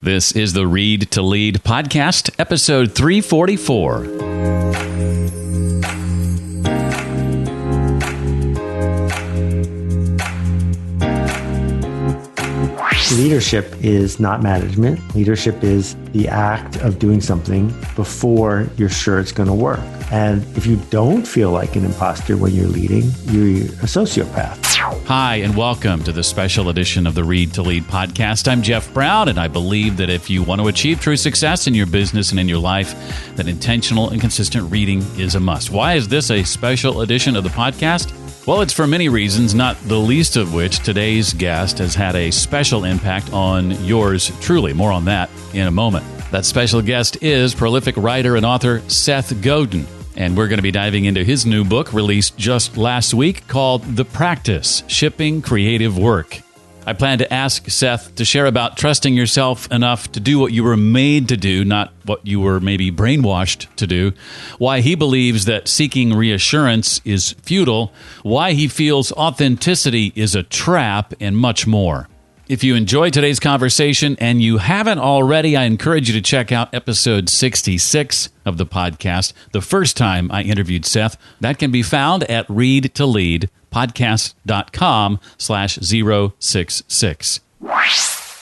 This is the Read to Lead podcast, episode 344. Leadership is not management. Leadership is the act of doing something before you're sure it's going to work. And if you don't feel like an imposter when you're leading, you're a sociopath. Hi, and welcome to the special edition of the Read to Lead podcast. I'm Jeff Brown, and I believe that if you want to achieve true success in your business and in your life, that intentional and consistent reading is a must. Why is this a special edition of the podcast? Well, it's for many reasons, not the least of which today's guest has had a special impact on yours truly. More on that in a moment. That special guest is prolific writer and author Seth Godin. And we're going to be diving into his new book released just last week called The Practice, Shipping Creative Work. I plan to ask Seth to share about trusting yourself enough to do what you were made to do, not what you were maybe brainwashed to do, why he believes that seeking reassurance is futile, why he feels authenticity is a trap, and much more. If you enjoyed today's conversation and you haven't already, I encourage you to check out episode 66 of the podcast, the first time I interviewed Seth. That can be found at readtoleadpodcast.com/066.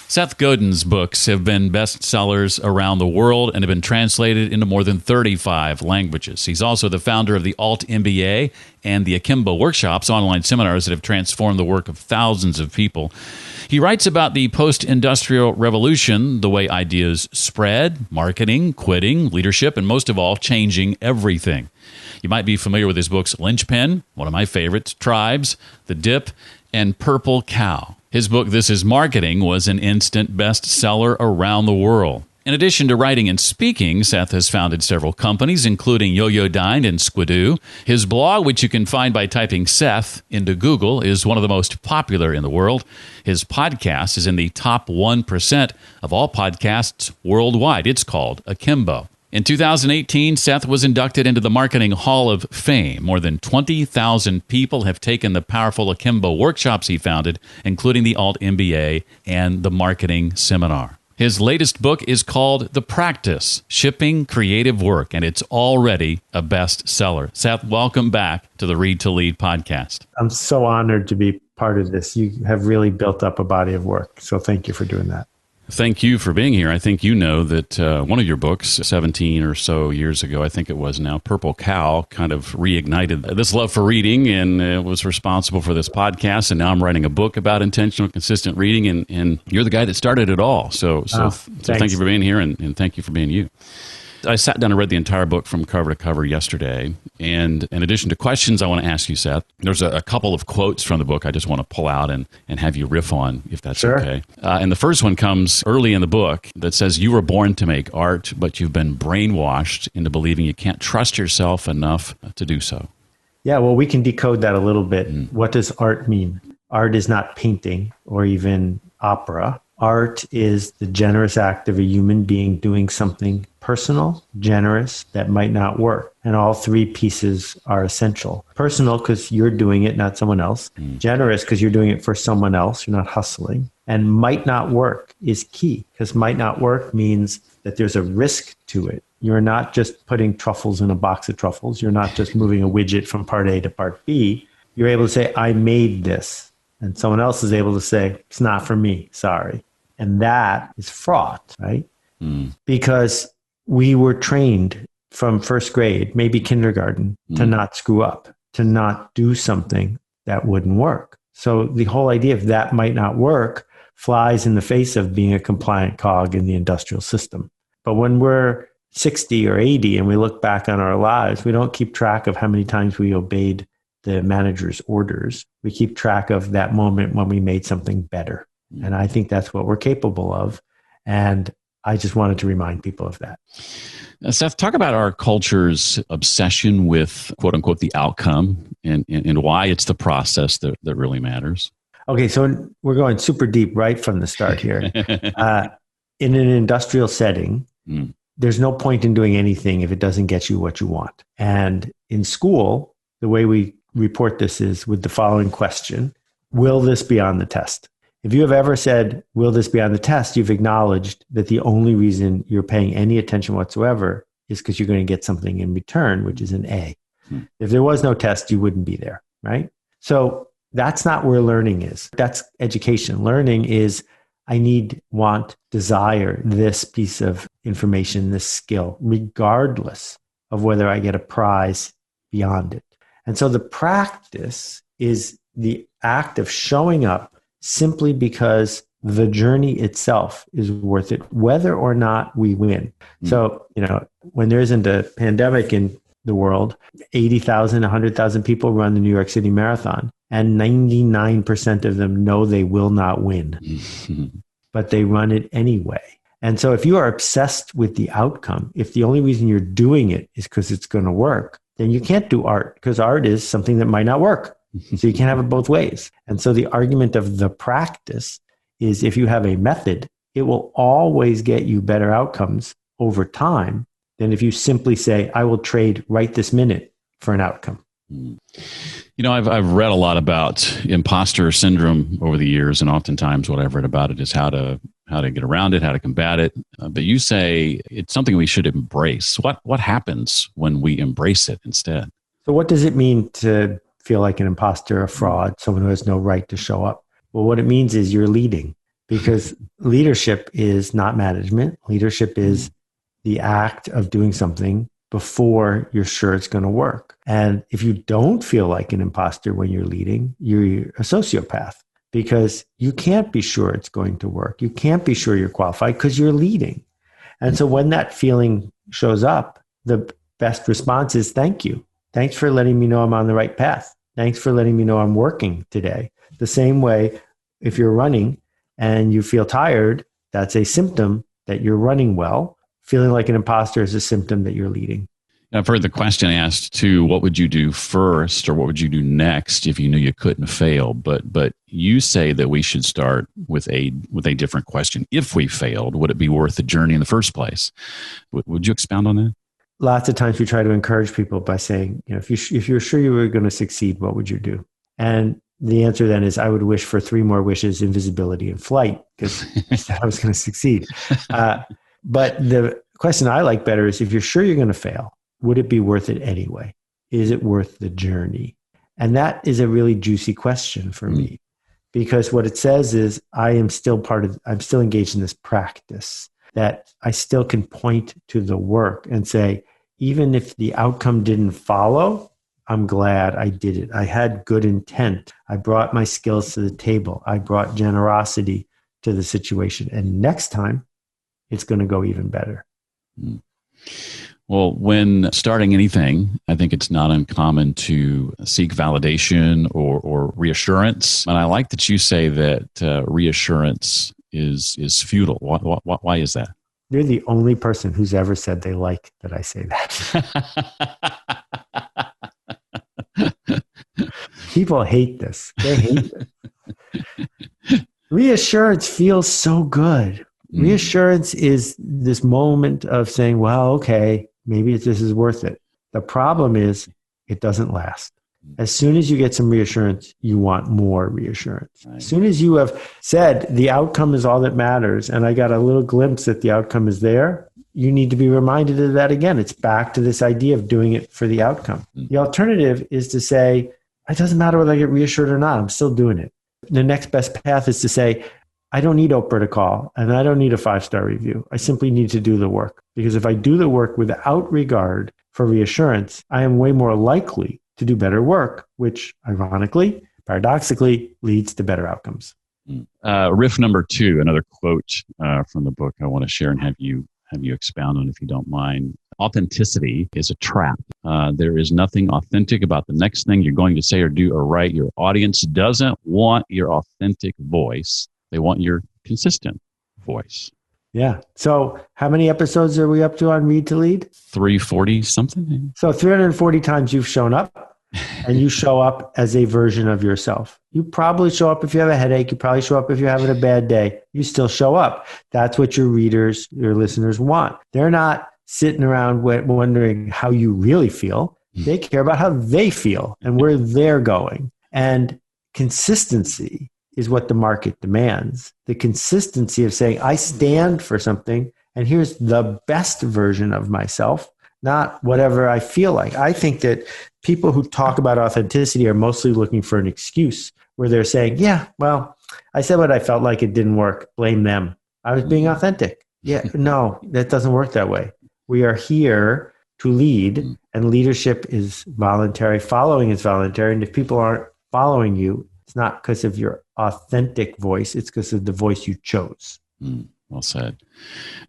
Seth Godin's books have been bestsellers around the world and have been translated into more than 35 languages. He's also the founder of the Alt MBA and the Akimbo workshops, online seminars that have transformed the work of thousands of people. He writes about the post-industrial revolution, the way ideas spread, marketing, quitting, leadership, and most of all, changing everything. You might be familiar with his books Linchpin, one of my favorites, Tribes, The Dip, and Purple Cow. His book, This is Marketing, was an instant bestseller around the world. In addition to writing and speaking, Seth has founded several companies, including Yoyodyne and Squidoo. His blog, which you can find by typing Seth into Google, is one of the most popular in the world. His podcast is in the top 1% of all podcasts worldwide. It's called Akimbo. In 2018, Seth was inducted into the Marketing Hall of Fame. More than 20,000 people have taken the powerful Akimbo workshops he founded, including the Alt MBA and the Marketing Seminar. His latest book is called The Practice, Shipping Creative Work, and it's already a bestseller. Seth, welcome back to the Read to Lead podcast. I'm so honored to be part of this. You have really built up a body of work, so thank you for doing that. Thank you for being here. I think you know that one of your books, 17 or so years ago, I think it was now, Purple Cow, kind of reignited this love for reading and was responsible for this podcast. And now I'm writing a book about intentional, consistent reading, and you're the guy that started it all. So thank you for being here, and thank you for being you. I sat down and read the entire book from cover to cover yesterday. And in addition to questions I want to ask you, Seth, there's a couple of quotes from the book I just want to pull out and have you riff on, if that's Sure. okay. And the first one comes early in the book that says, you were born to make art, but you've been brainwashed into believing you can't trust yourself enough to do so. Yeah, well, we can decode that a little bit. What does art mean? Art is not painting or even opera. Art is the generous act of a human being doing something personal, generous, that might not work. And all three pieces are essential. Personal, because you're doing it, not someone else. Generous, because you're doing it for someone else. You're not hustling. And might not work is key, because might not work means that there's a risk to it. You're not just putting truffles in a box of truffles. You're not just moving a widget from part A to part B. You're able to say, I made this. And someone else is able to say, it's not for me, sorry. And that is fraught, right? Because we were trained from first grade, maybe kindergarten, to not screw up, to not do something that wouldn't work. So the whole idea of that might not work flies in the face of being a compliant cog in the industrial system. But when we're 60 or 80 and we look back on our lives, we don't keep track of how many times we obeyed the manager's orders. We keep track of that moment when we made something better. And I think that's what we're capable of. And I just wanted to remind people of that. Seth, talk about our culture's obsession with, quote unquote, the outcome and why it's the process that really matters. Okay, so we're going super deep right from the start here. In an industrial setting, there's no point in doing anything if it doesn't get you what you want. And in school, the way we report this is with the following question: will this be on the test? If you have ever said, will this be on the test? You've acknowledged that the only reason you're paying any attention whatsoever is because you're going to get something in return, which is an A. If there was no test, you wouldn't be there, right? So that's not where learning is. That's education. Learning is I need, want, desire this piece of information, this skill, regardless of whether I get a prize beyond it. And so the practice is the act of showing up simply because the journey itself is worth it, whether or not we win. So, when there isn't a pandemic in the world, 80,000, 100,000 people run the New York City Marathon, and 99% of them know they will not win, but they run it anyway. And so if you are obsessed with the outcome, if the only reason you're doing it is because it's going to work, then you can't do art, because art is something that might not work. So you can't have it both ways. And so the argument of the practice is if you have a method, it will always get you better outcomes over time than if you simply say, I will trade right this minute for an outcome. I've read a lot about imposter syndrome over the years, and oftentimes what I've read about it is how to get around it, how to combat it. But you say it's something we should embrace. What happens when we embrace it instead? So what does it mean to feel like an imposter, a fraud, someone who has no right to show up? Well, what it means is you're leading, because leadership is not management. Leadership is the act of doing something before you're sure it's going to work. And if you don't feel like an imposter when you're leading, you're a sociopath, because you can't be sure it's going to work. You can't be sure you're qualified because you're leading. And so when that feeling shows up, the best response is thank you. Thanks for letting me know I'm on the right path. Thanks for letting me know I'm working today. The same way, if you're running and you feel tired, that's a symptom that you're running well. Feeling like an imposter is a symptom that you're leading. I've heard the question asked too, what would you do first or what would you do next if you knew you couldn't fail? But you say that we should start with a different question. If we failed, would it be worth the journey in the first place? Would you expound on that? Lots of times we try to encourage people by saying, if you're sure you were going to succeed, what would you do? And the answer then is I would wish for 3 more wishes, invisibility and flight, because I was going to succeed. But the question I like better is if you're sure you're going to fail, would it be worth it anyway? Is it worth the journey? And that is a really juicy question for me, because what it says is I'm still engaged in this practice, that I still can point to the work and say, even if the outcome didn't follow, I'm glad I did it. I had good intent. I brought my skills to the table. I brought generosity to the situation. And next time, it's going to go even better. Well, when starting anything, I think it's not uncommon to seek validation or reassurance. And I like that you say that reassurance is futile. Why is that? You're the only person who's ever said they like that I say that. People hate this. They hate this. Reassurance feels so good. Reassurance is this moment of saying, well, okay, maybe this is worth it. The problem is it doesn't last. As soon as you get some reassurance, you want more reassurance. Right. As soon as you have said the outcome is all that matters, and I got a little glimpse that the outcome is there, you need to be reminded of that again. It's back to this idea of doing it for the outcome. The alternative is to say, it doesn't matter whether I get reassured or not, I'm still doing it. The next best path is to say, I don't need Oprah to call, and I don't need a 5-star review. I simply need to do the work. Because if I do the work without regard for reassurance, I am way more likely to do better work, which ironically, paradoxically, leads to better outcomes. Riff number 2, another quote from the book I want to share and have you expound on if you don't mind. Authenticity is a trap. There is nothing authentic about the next thing you're going to say or do or write. Your audience doesn't want your authentic voice. They want your consistent voice. Yeah. So how many episodes are we up to on Read to Lead? 340 something. So 340 times you've shown up, and you show up as a version of yourself. You probably show up if you have a headache. You probably show up if you're having a bad day. You still show up. That's what your readers, your listeners want. They're not sitting around wondering how you really feel. They care about how they feel and where they're going. And consistency is what the market demands. The consistency of saying, I stand for something, and here's the best version of myself, not whatever I feel like. I think that people who talk about authenticity are mostly looking for an excuse where they're saying, yeah, well, I said what I felt like, it didn't work. Blame them. I was being authentic. Yeah, no, that doesn't work that way. We are here to lead, and leadership is voluntary. Following is voluntary. And if people aren't following you, it's not because of your authentic voice. It's because of the voice you chose. Well said.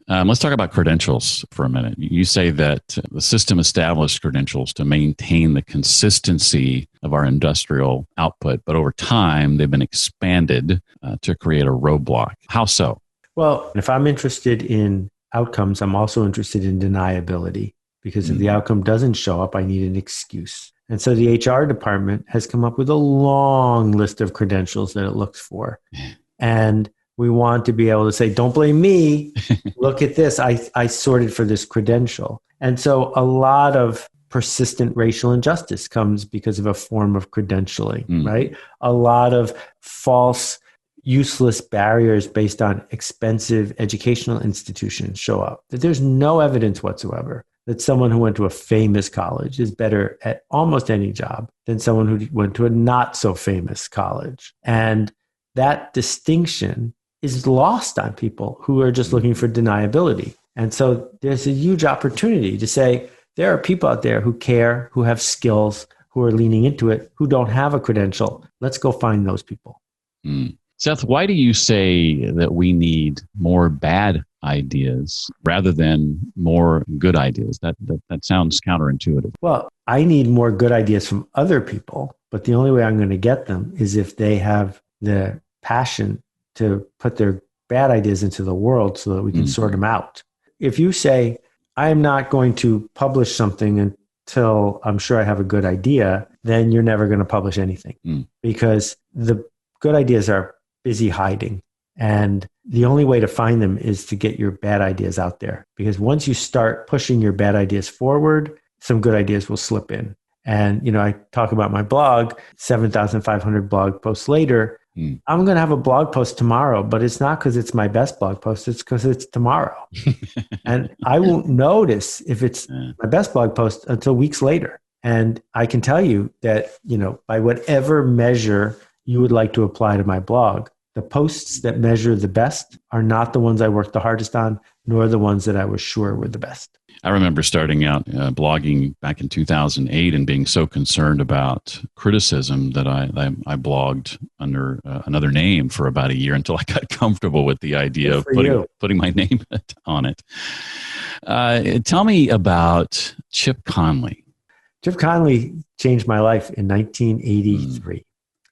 Let's talk about credentials for a minute. You say that the system established credentials to maintain the consistency of our industrial output, but over time, they've been expanded to create a roadblock. How so? Well, if I'm interested in outcomes, I'm also interested in deniability, because if the outcome doesn't show up, I need an excuse. And so the HR department has come up with a long list of credentials that it looks for. And we want to be able to say, don't blame me. Look at this. I sorted for this credential. And so a lot of persistent racial injustice comes because of a form of credentialing, right? A lot of false, useless barriers based on expensive educational institutions show up. That there's no evidence whatsoever that someone who went to a famous college is better at almost any job than someone who went to a not so famous college. And that distinction is lost on people who are just looking for deniability. And so there's a huge opportunity to say, there are people out there who care, who have skills, who are leaning into it, who don't have a credential. Let's go find those people. Seth, why do you say that we need more bad ideas rather than more good ideas? That sounds counterintuitive. Well, I need more good ideas from other people, but the only way I'm going to get them is if they have the passion to put their bad ideas into the world so that we can sort them out. If you say, I am not going to publish something until I'm sure I have a good idea, then you're never going to publish anything because the good ideas are busy hiding. And the only way to find them is to get your bad ideas out there. Because once you start pushing your bad ideas forward, some good ideas will slip in. And, I talk about my blog, 7,500 blog posts later. I'm going to have a blog post tomorrow, but it's not because it's my best blog post. It's because it's tomorrow. And I won't notice if it's my best blog post until weeks later. And I can tell you that, by whatever measure you would like to apply to my blog, the posts that measure the best are not the ones I worked the hardest on, nor the ones that I was sure were the best. I remember starting out blogging back in 2008 and being so concerned about criticism that I blogged under another name for about a year until I got comfortable with the idea of putting my name on it. Tell me about Chip Conley. Chip Conley changed my life in 1983.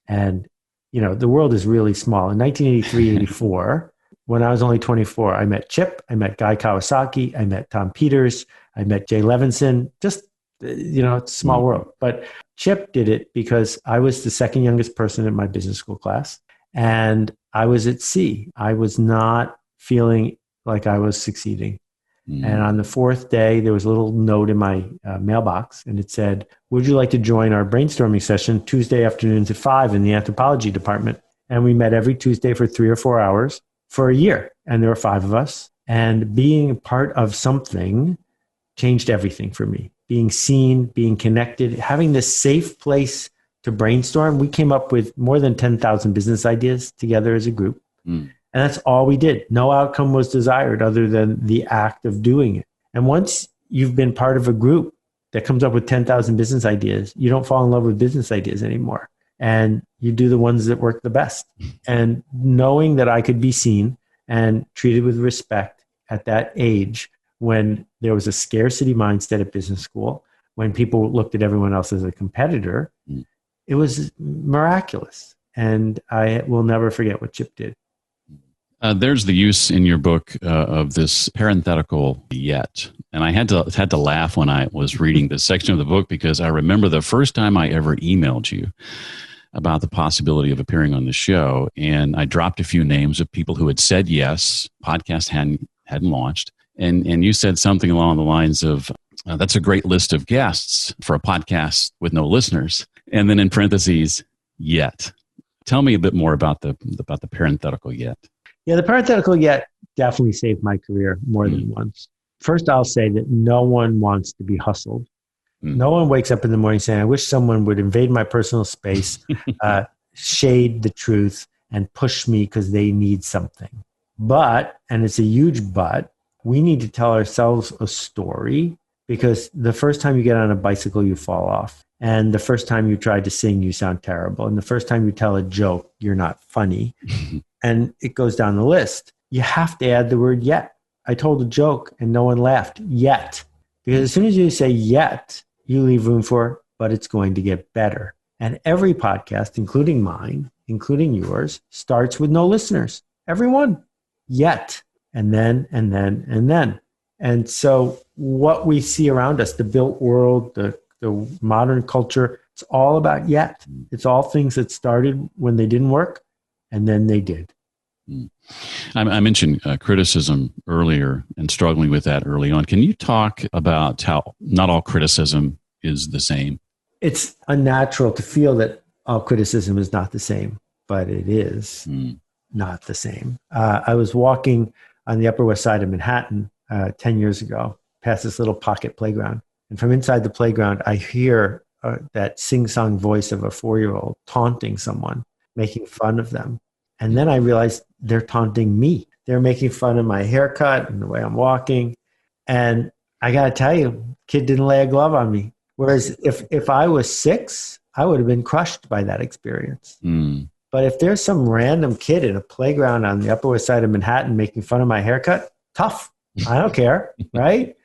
And, the world is really small. In 1983, 84, when I was only 24, I met Chip, I met Guy Kawasaki, I met Tom Peters, I met Jay Levinson. Just, it's a small world. But Chip did it because I was the second youngest person in my business school class. And I was at sea. I was not feeling like I was succeeding. And on the fourth day, there was a little note in my mailbox, and it said, would you like to join our brainstorming session Tuesday afternoons at 5 in the anthropology department? And we met every Tuesday for 3 or 4 hours for a year. And there were 5 of us. And being part of something changed everything for me. Being seen, being connected, having this safe place to brainstorm. We came up with more than 10,000 business ideas together as a group. And that's all we did. No outcome was desired other than the act of doing it. And once you've been part of a group that comes up with 10,000 business ideas, you don't fall in love with business ideas anymore. And you do the ones that work the best. And knowing that I could be seen and treated with respect at that age, when there was a scarcity mindset at business school, when people looked at everyone else as a competitor, it was miraculous. And I will never forget what Chip did. There's the use in your book of this parenthetical yet. And I had to laugh when I was reading this section of the book because I remember the first time I ever emailed you about the possibility of appearing on the show. And I dropped a few names of people who had said yes, podcast hadn't launched. And you said something along the lines of, that's a great list of guests for a podcast with no listeners. And then in parentheses, yet. Tell me a bit more about the Parenthetical Yet. Yeah, the Parenthetical Yet definitely saved my career more than once. First, I'll say that no one wants to be hustled. No one wakes up in the morning saying, I wish someone would invade my personal space, shade the truth, and push me because they need something. But, and it's a huge but, we need to tell ourselves a story, because the first time you get on a bicycle, you fall off. And the first time you try to sing, you sound terrible. And the first time you tell a joke, you're not funny. And it goes down the list. You have to add the word yet. I told a joke and no one laughed yet. Because as soon as you say yet, you leave room for, but it's going to get better. And every podcast, including mine, including yours, starts with no listeners. Everyone. Yet. And then, and then, and then. And so what we see around us, the built world, the modern culture, it's all about yet. It's all things that started when they didn't work, and then they did. I mentioned criticism earlier and struggling with that early on. Can you talk about how not all criticism is the same? It's unnatural to feel that all criticism is not the same, but it is not the same. I was walking on the Upper West Side of Manhattan 10 years ago, past this little pocket playground. And from inside the playground, I hear that sing-song voice of a 4-year-old taunting someone, making fun of them. And then I realized they're taunting me. They're making fun of my haircut and the way I'm walking. And I got to tell you, kid didn't lay a glove on me. Whereas if I was 6, I would have been crushed by that experience. But if there's some random kid in a playground on the Upper West Side of Manhattan making fun of my haircut, tough. I don't care, right?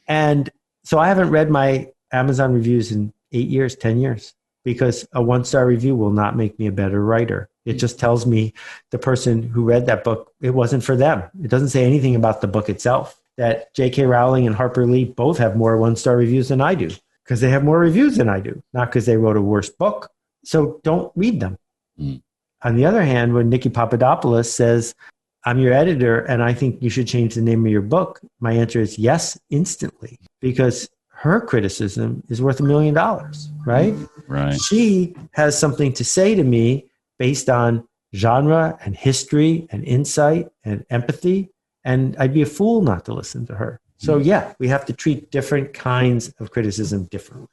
And so I haven't read my Amazon reviews in 8 years, 10 years, because a 1-star review will not make me a better writer. It just tells me the person who read that book, it wasn't for them. It doesn't say anything about the book itself. That J.K. Rowling and Harper Lee both have more 1-star reviews than I do, because they have more reviews than I do, not because they wrote a worse book. So don't read them. On the other hand, when Nikki Papadopoulos says, I'm your editor and I think you should change the name of your book, my answer is yes, instantly, because her criticism is worth $1 million, right? Right. She has something to say to me based on genre and history and insight and empathy, and I'd be a fool not to listen to her. So yeah, we have to treat different kinds of criticism differently.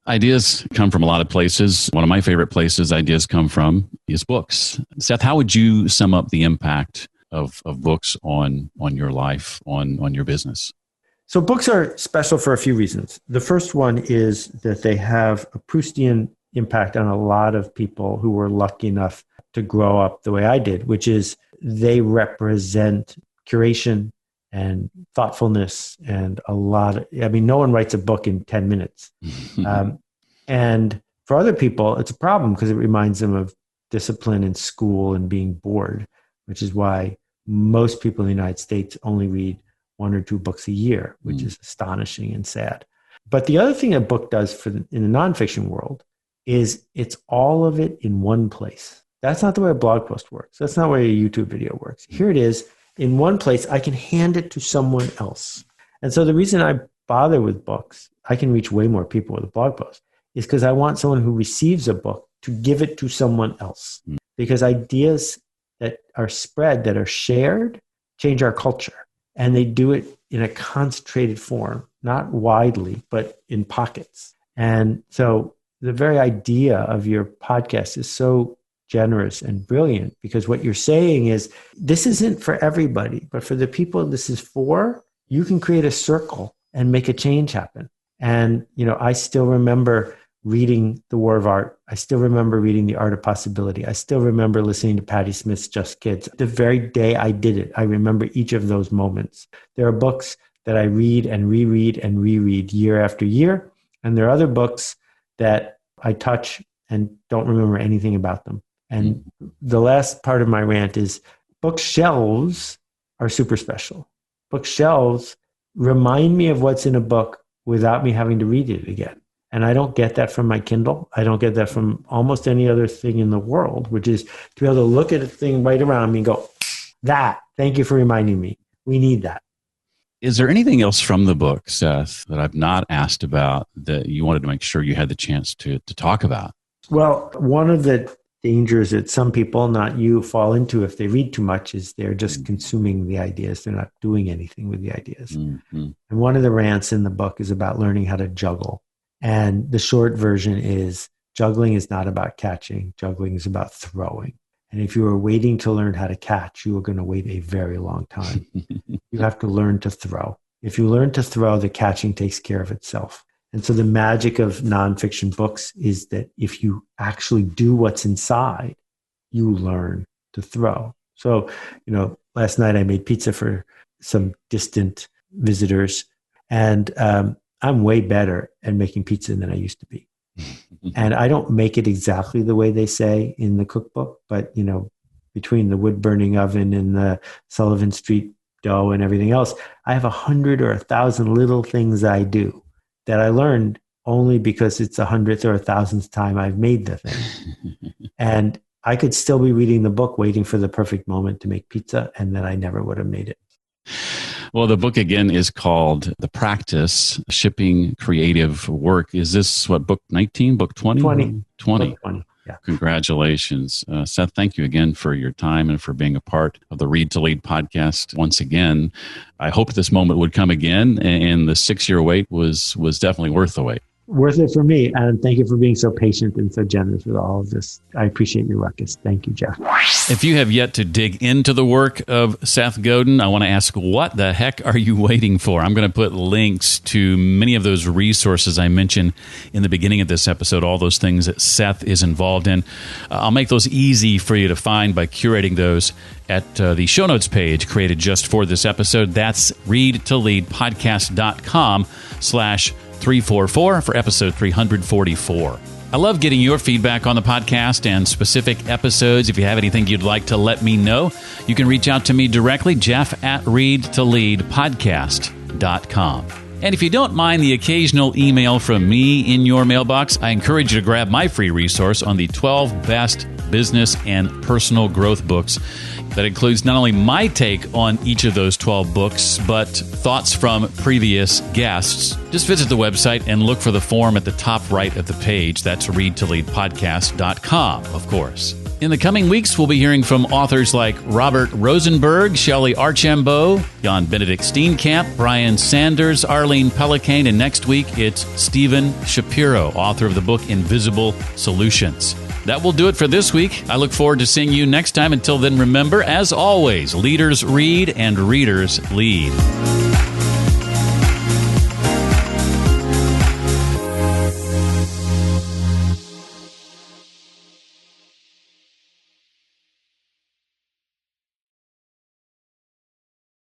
Ideas come from a lot of places. One of my favorite places ideas come from is books. Seth, how would you sum up the impact of books on your life, on your business? So books are special for a few reasons. The first one is that they have a Proustian impact on a lot of people who were lucky enough to grow up the way I did, which is they represent curation and thoughtfulness and a lot of, no one writes a book in 10 minutes. And for other people, it's a problem because it reminds them of discipline in school and being bored, which is why most people in the United States only read 1 or 2 books a year, which is astonishing and sad. But the other thing a book does in the nonfiction world is it's all of it in one place. That's not the way a blog post works. That's not the way a YouTube video works. Here it is in one place. I can hand it to someone else. And so the reason I bother with books, I can reach way more people with a blog post, is because I want someone who receives a book to give it to someone else. Because ideas that are spread, that are shared, change our culture. And they do it in a concentrated form, not widely, but in pockets. And so the very idea of your podcast is so generous and brilliant, because what you're saying is this isn't for everybody, but for the people this is for, you can create a circle and make a change happen. And, I still remember reading The War of Art. I still remember reading The Art of Possibility. I still remember listening to Patti Smith's Just Kids. The very day I did it, I remember each of those moments. There are books that I read and reread year after year. And there are other books that I touch and don't remember anything about them. And the last part of my rant is bookshelves are super special. Bookshelves remind me of what's in a book without me having to read it again. And I don't get that from my Kindle. I don't get that from almost any other thing in the world, which is to be able to look at a thing right around me and go, thank you for reminding me. We need that. Is there anything else from the book, Seth, that I've not asked about that you wanted to make sure you had the chance to talk about? Well, one of the dangers that some people, not you, fall into if they read too much is they're just consuming the ideas. They're not doing anything with the ideas. And one of the rants in the book is about learning how to juggle. And the short version is juggling is not about catching. Juggling is about throwing. And if you are waiting to learn how to catch, you are going to wait a very long time. You have to learn to throw. If you learn to throw, the catching takes care of itself. And so the magic of nonfiction books is that if you actually do what's inside, you learn to throw. So, last night I made pizza for some distant visitors, and I'm way better at making pizza than I used to be. And I don't make it exactly the way they say in the cookbook, but, between the wood burning oven and the Sullivan Street dough and everything else, I have 100 or 1,000 little things I do that I learned only because it's 100th or 1,000th time I've made the thing. And I could still be reading the book, waiting for the perfect moment to make pizza, and then I never would have made it. Well, the book again is called The Practice, Shipping Creative Work. Is this book 19, book 20? 20. 20. Book 20. Yeah. Congratulations. Seth, thank you again for your time and for being a part of the Read to Lead podcast once again. I hope this moment would come again, and the 6-year wait was definitely worth the wait. Worth it for me. And thank you for being so patient and so generous with all of this. I appreciate your ruckus. Thank you, Jeff. If you have yet to dig into the work of Seth Godin, I want to ask, what the heck are you waiting for? I'm going to put links to many of those resources I mentioned in the beginning of this episode, all those things that Seth is involved in. I'll make those easy for you to find by curating those at the show notes page created just for this episode. That's readtoleadpodcast.com/344 for episode 344. I love getting your feedback on the podcast and specific episodes. If you have anything you'd like to let me know, you can reach out to me directly, jeff@readtoleadpodcast.com. And if you don't mind the occasional email from me in your mailbox, I encourage you to grab my free resource on the 12 best business and personal growth books. That includes not only my take on each of those 12 books, but thoughts from previous guests. Just visit the website and look for the form at the top right of the page. That's readtoleadpodcast.com, of course. In the coming weeks, we'll be hearing from authors like Robert Rosenberg, Shelley Archambault, Jan Benedict Steenkamp, Brian Sanders, Arlene Pellicane, and next week it's Stephen Shapiro, author of the book Invisible Solutions. That will do it for this week. I look forward to seeing you next time. Until then, remember, as always, leaders read and readers lead.